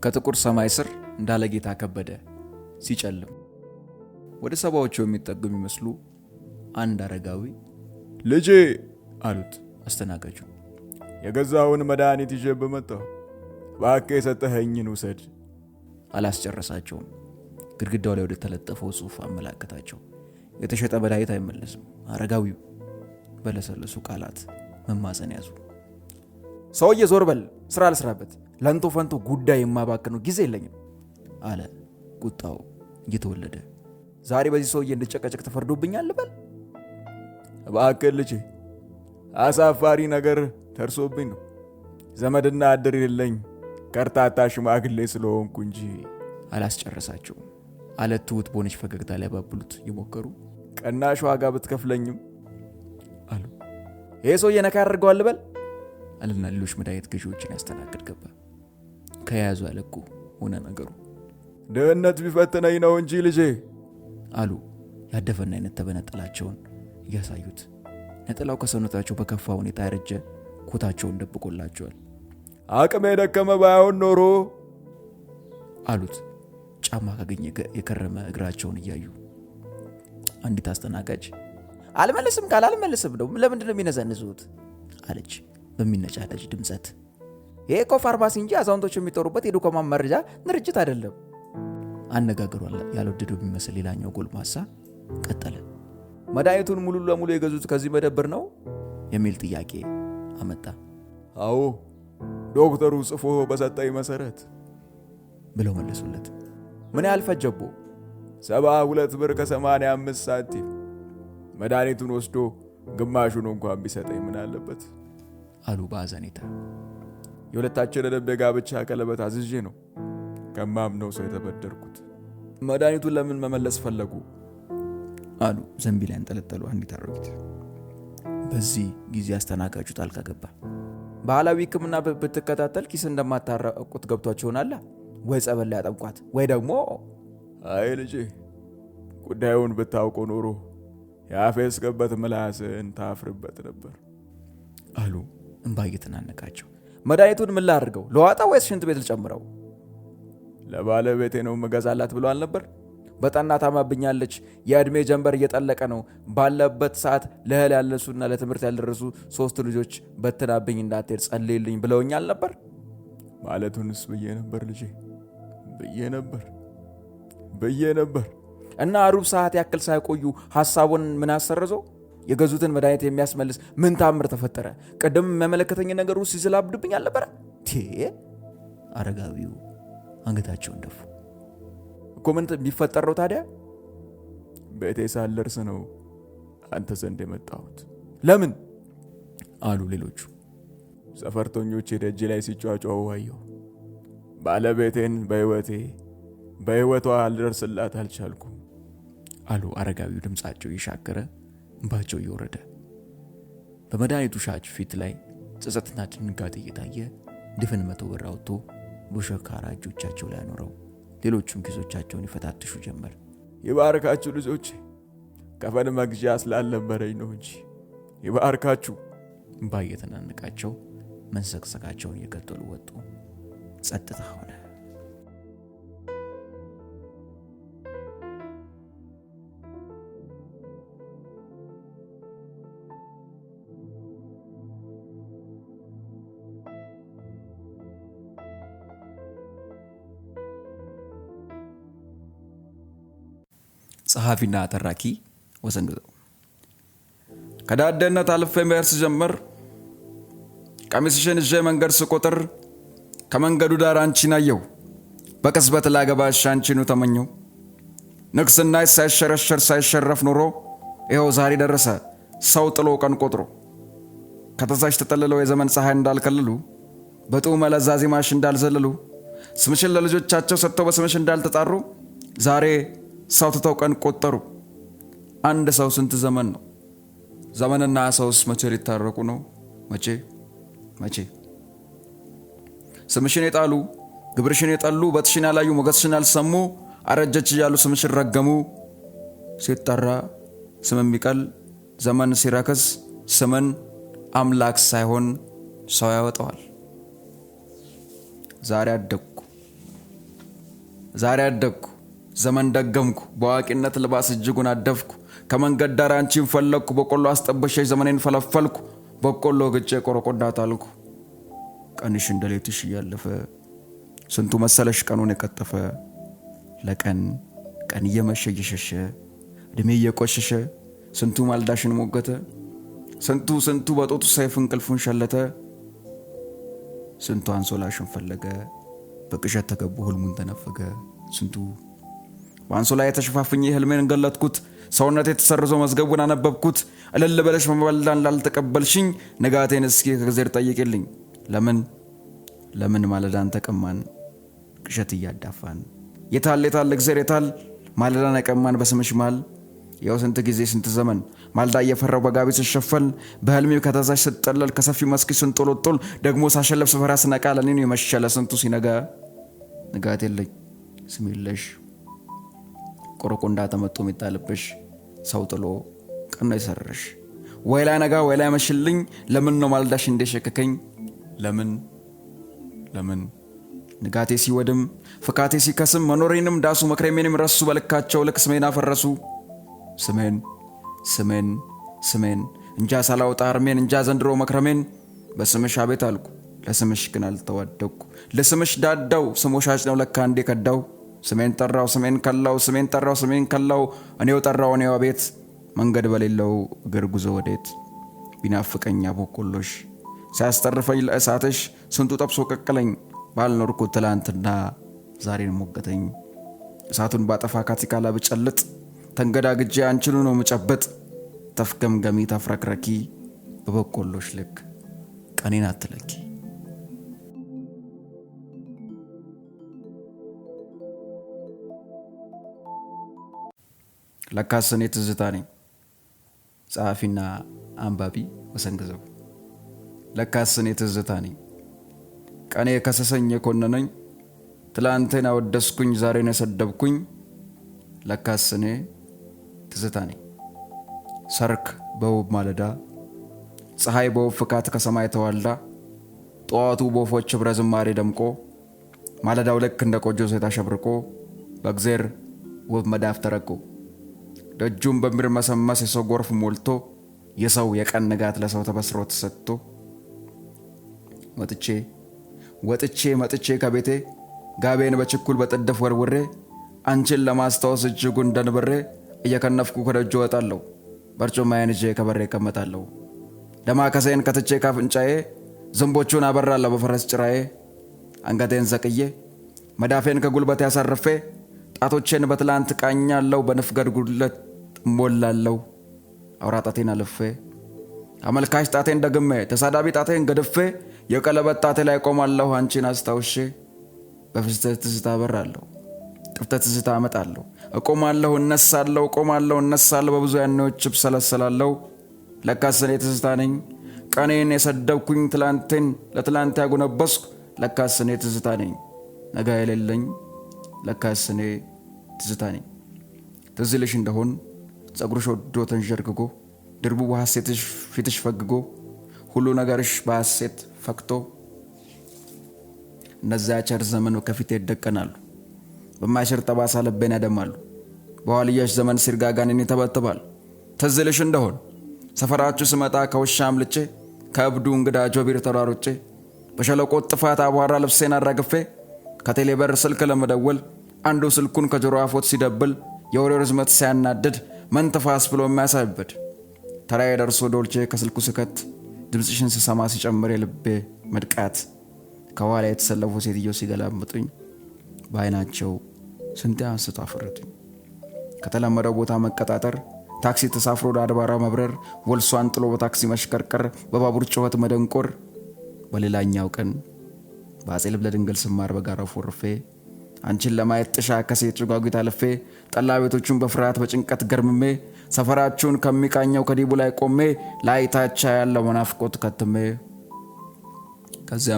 ከጥቁር ሰማይ ስር እንዳለ ጌታ ከበደ ሲጨልም ወደ ሰባዎቹ የሚጠጉ የሚመስሉ አንድ አረጋዊ ልጄ አሉት አስተናጋጁ። የገዛውን መድኃኒት ይዤ በመጣሁ እባክህ የሰጠኸኝን ውሰድ። አላስጨረሳቸውም። ግድግዳው ላይ ወደ ተለጠፈው ጽሑፍ አመላከታቸው። የተሸጠ መድኃኒት አይመለስም። አረጋዊው በለሰለሱ ቃላት መማፀን ያዙ። ሰውዬ ዞር በል፣ ስራ ልስራበት፣ ለንቶ ፈንቶ ጉዳይ የማባክነው ጊዜ የለኝም አለ ቁጣው እየተወለደ። ዛሬ በዚህ ሰውዬ እንድጨቀጨቅ ተፈርዶብኛል ልበል? እባክህ ልጄ አሳፋሪ ነገር ተርሶብኝ ነው። ዘመድና አድር የለኝ ከርታታ ሽማግሌ ስለሆንኩ እንጂ። አላስጨረሳቸውም። አለ ትሁት በሆነች ፈገግታ ሊያባብሉት የሞከሩ። ቀናሽ ዋጋ ብትከፍለኝም አሉ። ይሄ ሰውዬ ነካ ያደርገዋል ልበል አለና ሌሎች መድኃኒት ገዢዎችን ያስተናግድ ገባ። ከያዙ ያለቁ ሆነ ነገሩ። ድህነት ቢፈትነኝ ነው እንጂ ልጄ አሉ ያደፈና አይነት ተበነጠላቸውን እያሳዩት። ነጠላው ከሰውነታቸው በከፋ ሁኔታ ያረጀ ኮታቸውን ደብቆላቸዋል። አቅሜ የደከመ ባይሆን ኖሮ አሉት ጫማ ካገኘ የከረመ እግራቸውን እያዩ። አንዲት አስተናጋጅ አልመልስም ካላልመልስም ነው ለምንድን ነው የሚነዘንዙት አለች በሚነጫነጭ ድምጸት። ይሄ እኮ ፋርማሲ እንጂ አዛውንቶች የሚጠሩበት የዱከማ መረጃ ድርጅት አይደለም። አነጋገሩ ያልወደደው የሚመስል ሌላኛው ጎልማሳ ቀጠለ። መድኃኒቱን ሙሉ ለሙሉ የገዙት ከዚህ መደብር ነው የሚል ጥያቄ አመጣ። አዎ ዶክተሩ ጽፎ በሰጠኝ መሰረት ብለው መለሱለት። ምን ያህል ፈጀቦ? 72 ብር ከ85 ሳንቲም። መድኃኒቱን ወስዶ ግማሹን እንኳን ቢሰጠኝ ምን አለበት አሉ በአዘኔታ። የሁለታችንን የጋብቻ ቀለበት አዝዤ ነው ከማምነው ሰው የተበደርኩት። መድኃኒቱን ለምን መመለስ ፈለጉ አሉ ዘንቢል ያንጠለጠሉ አንዲት አሮጊት። በዚህ ጊዜ አስተናጋጁ ጣልቃ ገባ። ባህላዊ ሕክምና ብትከታተል ኪስ እንደማታረቁት ገብቷቸው ይሆናል። ወይ ጸበል ላይ ያጠምቋት ወይ ደግሞ አይ ልጄ ጉዳዩን ብታውቆ ኖሮ ያፈስከበት ምላስን ታፍርበት ነበር አሉ እንባ እየተናነቃቸው። መድኃኒቱን ምን ላድርገው? ለዋጣ ወይስ ሽንት ቤት ልጨምረው? ለባለቤቴ ነው መገዛላት ብሎ አልነበር? በጠና ታማብኛለች። የእድሜ ጀንበር እየጠለቀ ነው። ባለበት ሰዓት ለእህል ያለሱና ለትምህርት ያልደረሱ 3 ልጆች በትናብኝ እንዳትሄድ ጸልይልኝ ብለውኛል ነበር። ማለቱንስ ብዬ ነበር ልጄ ብዬ ነበር። እና ሩብ ሰዓት ያክል ሳይቆዩ ሐሳቡን ምን አሰረዘው? የገዙትን መድኃኒት የሚያስመልስ ምን ታምር ተፈጠረ? ቀደም የሚያመለከተኝ ነገር ውስጥ ሲዝላብድብኝ አልነበረ? አረጋዊው አንገታቸውን ደፉ። እኮ ምን ቢፈጠረው ታዲያ? ቤቴ ሳልደርስ ነው አንተ ዘንድ የመጣሁት። ለምን አሉ ሌሎቹ። ሰፈርተኞቼ ደጅ ላይ ሲጫጫው አየሁ። ባለቤቴን በሕይወቷ አልደርስላት አልቻልኩም አሉ አረጋዊው ድምፃቸው እየሻከረ እንባቸው እየወረደ። በመድኃኒቱ ሻጭ ፊት ላይ ጸጸትና ድንጋጤ እየታየ ድፍን 100 ብር አውጥቶ በሸካራ እጆቻቸው ላይ አኖረው። ሌሎቹም ኪሶቻቸውን ይፈታትሹ ጀመር። ይባርካችሁ ልጆቼ፣ ከፈን መግዣ ስላልነበረኝ ነው እንጂ ይባርካችሁ። እንባ እየተናነቃቸው መንሰቅሰቃቸውን እየቀጠሉ ወጡ። ጸጥታ ሆነ። ጸሐፊና ተራኪ ወሰንግዘው። ከዳደነት አልፌ መሄድ ስጀምር ቀሚስሽን ይዤ መንገድ ስቆጥር ከመንገዱ ዳር አንቺን አየሁ። በቅጽበት ላገባሽ አንቺኑ ተመኘው። ንግስናሽ ሳይሸረሸር ሳይሸረፍ ኖሮ ይኸው ዛሬ ደረሰ ሰው ጥሎ ቀን ቆጥሮ። ከተዛሽ ተጠልለው የዘመን ፀሐይ እንዳልከልሉ በጡመ ለዛ ዜማሽ እንዳልዘለሉ ስምሽን ለልጆቻቸው ሰጥተው በስምሽ እንዳልተጣሩ ዛሬ ሰው ትተው ቀን ቆጠሩ። አንድ ሰው ስንት ዘመን ነው? ዘመንና ሰውስ መቼ ሊታረቁ ነው? መቼ ስምሽን የጣሉ ግብርሽን የጠሉ በትሽን ያላዩ ሞገስሽን ያልሰሙ አረጀች እያሉ ስምሽን ረገሙ። ሲጠራ ስም የሚቀል ዘመን ሲረክስ ስምን አምላክ ሳይሆን ሰው ያወጣዋል። ዛሬ አደግኩ ዛሬ አደግኩ ዘመን ደገምኩ በዋቂነት ልባስ እጅጉን አደፍኩ ከመንገድ ዳር አንቺን ፈለግኩ በቆሎ አስጠበሸሽ ዘመኔን ፈለፈልኩ በቆሎ ግጬ ቆረቆዳ ጣልኩ ቀንሽ እንደሌትሽ እያለፈ ስንቱ መሰለሽ ቀኑን የቀጠፈ ለቀን ቀን እየመሸ እየሸሸ እድሜ እየቆሸሸ ስንቱ ማልዳሽን ሞገተ ስንቱ በጦቱ ሰይፍ እንቅልፉን ሸለተ ስንቱ አንሶላሽን ፈለገ በቅዠት ተገቡ ህልሙን ተነፈገ ስንቱ በአንሶላ የተሸፋፍኜ ህልሜን ገለጥኩት ሰውነቴ ተሰርዞ መዝገቡን አነበብኩት እልል በለሽ መበላን ላልተቀበልሽኝ ንጋቴን እስኪ ከእግዚአብሔር ጠይቂልኝ ለምን ማለዳን ተቀማን ቅዠት እያዳፋን የታል እግዚአብሔር የታል ማለዳን ያቀማን በስምሽ ማል ያው ስንት ጊዜ ስንት ዘመን ማልዳ እየፈራው በጋቢ ሲሸፈን በህልሜው ከተዛሽ ስትጠለል ከሰፊ መስክ ስንጦሎጦል ደግሞ ሳሸለፍ ስፈራ ስነቃ ለኔ የመሸለ ስንቱ ሲነጋ ንጋት የለኝ ስም የለሽ ቆረቆንዳ ተመቶ የሚጣልብሽ ሰው ጥሎ ቀን ነው የሰረሽ ወይላ ነጋ ወይላ መሽልኝ ለምን ነው ማልዳሽ እንደሸከከኝ ለምን ንጋቴ ሲወድም ፍካቴ ሲከስም መኖሬንም ዳሱ መክረሜንም ረሱ በልካቸው ልክ ስሜን አፈረሱ ስሜን እንጃ ሳላውጣ አርሜን እንጃ ዘንድሮ መክረሜን በስምሽ አቤት አልኩ ለስምሽ ግን አልተዋደኩ ለስምሽ ዳዳው ስሞሻጭ ነው ለካ እንዴ ከዳው ስሜን ጠራው ስሜን ከላው እኔው ጠራው እኔው አቤት መንገድ በሌለው እግር ጉዞ ወዴት ቢናፍቀኛ በቆሎሽ ሲያስተርፈኝ ለእሳትሽ ስንቱ ጠብሶ ቀቀለኝ ባልኖርኩ ትላንትና ዛሬን ሞገተኝ እሳቱን ባጠፋ ካቲካላ ብጨልጥ ተንገዳግጄ አንቺኑ ነው መጨበጥ ተፍገምገሚ ተፍረክረኪ በበቆሎሽ ልክ ቀኔን አትለኪ ለካስ እኔ ትዝታ ነኝ ጸሐፊና አንባቢ ወሰንግዘው ለካስ እኔ ትዝታ ነኝ ቀኔ ከሰሰኝ የኮነነኝ ትላንቴን አወደስኩኝ ዛሬን የሰደብኩኝ ለካስ እኔ ትዝታ ነኝ ሰርክ በውብ ማለዳ ፀሐይ በውብ ፍካት ከሰማይ ተዋልዳ ጠዋቱ በወፎች ህብረ ዝማሬ ደምቆ ማለዳው ልክ እንደ ቆጆ ሴት አሸብርቆ በእግዜር ውብ መዳፍ ተረቆ ደጁም በሚርመሰመስ የሰው ጎርፍ ሞልቶ የሰው የቀን ንጋት ለሰው ተበስሮ ተሰጥቶ ወጥቼ ከቤቴ ጋቤን በችኩል በጥድፍ ወርውሬ አንቺን ለማስታወስ እጅጉን እንደንብሬ እየከነፍኩ ከደጁ ወጣለሁ በርጩማዬን ይዤ ከበሬ እቀመጣለሁ ደማከሴን ከትቼ ካፍንጫዬ ዝንቦቹን አበራለሁ በፈረስ ጭራዬ አንገቴን ዘቅዬ መዳፌን ከጉልበት ያሳርፌ ጣቶቼን በትላንት ቃኛለሁ በንፍገድ ጉድለት እሞላለሁ አውራጣቴን አልፌ አመልካች ጣቴን ደግሜ ተሳዳቢ ጣቴን ገድፌ የቀለበት ጣቴ ላይ ቆማለሁ አንቺን አስታውሼ በፍስተት ትዝታ አበራለሁ ጥፍተት ትዝታ አመጣለሁ እቆማለሁ እነሳለሁ በብዙ ያኔዎች ብሰለሰላለሁ ለካስ እኔ ትዝታ ነኝ ቀኔን የሰደብኩኝ ትላንቴን ለትላንት ያጎነበስኩ ለካስ እኔ ትዝታ ነኝ ነገ የሌለኝ ለካስ እኔ ትዝታ ነኝ ትዝ ይልሽ እንደሆን ጸጉርሽ ወዶ ተንዠርግጎ ድርቡ በሐሴትሽ ፊትሽ ፈግጎ ሁሉ ነገርሽ በሐሴት ፈክቶ እነዚያ ቸር ዘመን ከፊቴ ይደቀናሉ በማይሽር ጠባሳ ልቤን ያደማሉ በኋልያሽ ዘመን ሲርጋጋኔን ይተበትባሉ ትዝ ይልሽ እንደሆን ሰፈራችሁ ስመጣ ከውሻ አምልጬ ከእብዱ እንግዳ ጆቢር ተሯሩጬ በሸለቆ ጥፋት አቧራ ልብሴን አራግፌ ከቴሌበር ስልክ ለመደወል አንዱ ስልኩን ከጆሮ አፎት ሲደብል የወሬው ርዝመት ሲያናድድ መንተፋስ ብሎ የሚያሳብድ ተራዬ ደርሶ ዶልቼ ከስልኩ ስከት ድምፅሽን ስሰማ ሲጨምር የልቤ መድቃት ከኋላ የተሰለፉ ሴትዮ ሲገላምጡኝ በአይናቸው ስንት አንስቶ አፈረጡኝ ከተለመደው ቦታ መቀጣጠር ታክሲ ተሳፍሮ ወደ አድባራ መብረር ወልሷን ጥሎ በታክሲ መሽከርከር በባቡር ጩኸት መደንቆር በሌላኛው ቀን በአጼ ልብነ ድንግል ስማር በጋራ ፎርፌ አንቺን ለማየት ጥሻ ከሴት ጭጓጉት አልፌ ጠላ ቤቶቹን በፍርሃት በጭንቀት ገርምሜ ሰፈራችሁን ከሚቃኘው ከዲቡ ላይ ቆሜ ላይታቻ ያለው መናፍቆት ከትሜ ከዚያ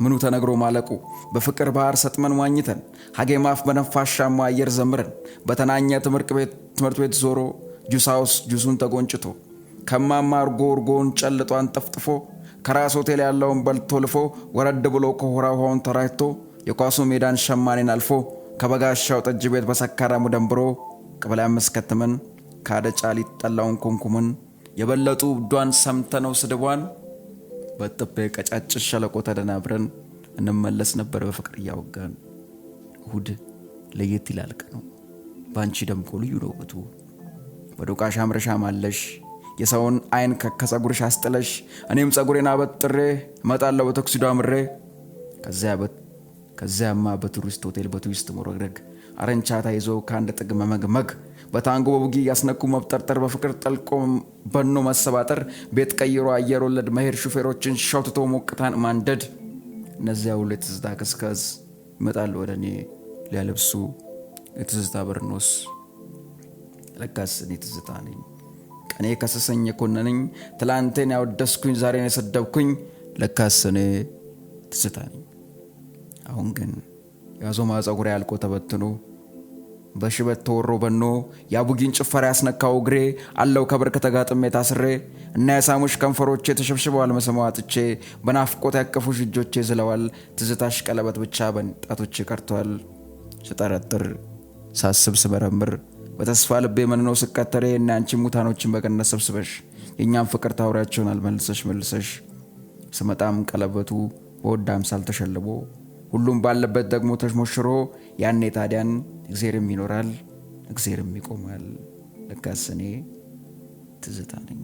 ምኑ ተነግሮ ማለቁ በፍቅር ባህር ሰጥመን ዋኝተን ሀጌማፍ በነፋሻማ አየር ዘምረን በተናኘ ትምህርት ቤት ዞሮ ጁሳውስ ጁሱን ተጎንጭቶ ከማማ እርጎን ጨልጧን ጠፍጥፎ ከራስ ሆቴል ያለውን በልቶ ልፎ ወረድ ብሎ ከሆራውን ተራይቶ የኳሱ ሜዳን ሸማኔን አልፎ ከበጋሻው ጠጅ ቤት በሰካራሙ ደንብሮ ቀበሌ 5 ከተመን ካደጫሊት ጠላውን ኮንኩመን የበለጡ ዷን ሰምተነው ስድቧን በጥቤ ቀጫጭሽ ሸለቆ ተደናብረን እንመለስ ነበር በፍቅር ያወጋን። እሁድ ለየት ይላል ቀኑ ባንቺ ደምቆ ልዩ ነው ውበቱ። በዶቃሽ አምረሻ ማለሽ የሰውን አይን ከጸጉርሽ አስጥለሽ እኔም ጸጉሬን አበጥሬ እመጣለሁ በተክሲዶ አምሬ። ከዚያማ በቱሪስት ሆቴል በቱሪስት ሞረግረግ አረንቻታ ይዞ ከአንድ ጥግ መመግመግ በታንጎ በቡጊ ያስነኩ መብጠርጠር በፍቅር ጠልቆ በኖ መሰባጠር ቤት ቀይሮ አየር ወለድ መሄድ ሹፌሮችን ሸውትቶ ሞቅታን ማንደድ። እነዚያ ሁሉ የትዝታ ከስከዝ ይመጣሉ ወደ እኔ ሊያለብሱ የትዝታ በርኖስ። ለካስ እኔ ትዝታ ነኝ ቀኔ ከሰሰኝ የኮነነኝ ትላንቴን ያወደስኩኝ ዛሬን የሰደብኩኝ ለካስ እኔ ትዝታ ነኝ። አሁን ግን ያዞማ ጸጉሬ ያልቆ ተበትኖ በሽበት ተወሮ በኖ ያቡጊን ጭፈራ ያስነካው እግሬ አለው ከብር ከተጋጥሜ ታስሬ እና የሳሙሽ ከንፈሮቼ ተሸብሽበዋል መሰማው አጥቼ በናፍቆት ያቀፉሽ እጆቼ ዝለዋል ትዝታሽ ቀለበት ብቻ በጣቶቼ ቀርቷል። ስጠረጥር ሳስብ ስመረምር በተስፋ ልቤ መንኖ ስቀተሬ እና አንቺ ሙታኖችን በቀነት ሰብስበሽ የኛም ፍቅር ታውሪያቸውን መልሰሽ ስመጣም ቀለበቱ በወዳም ሳልተሸልቦ ሁሉም ባለበት ደግሞ ተሽሞሽሮ ያኔ ታዲያን እግዚአብሔርም ይኖራል እግዚአብሔርም ይቆማል። ለካስ እኔ ትዝታ ነኝ።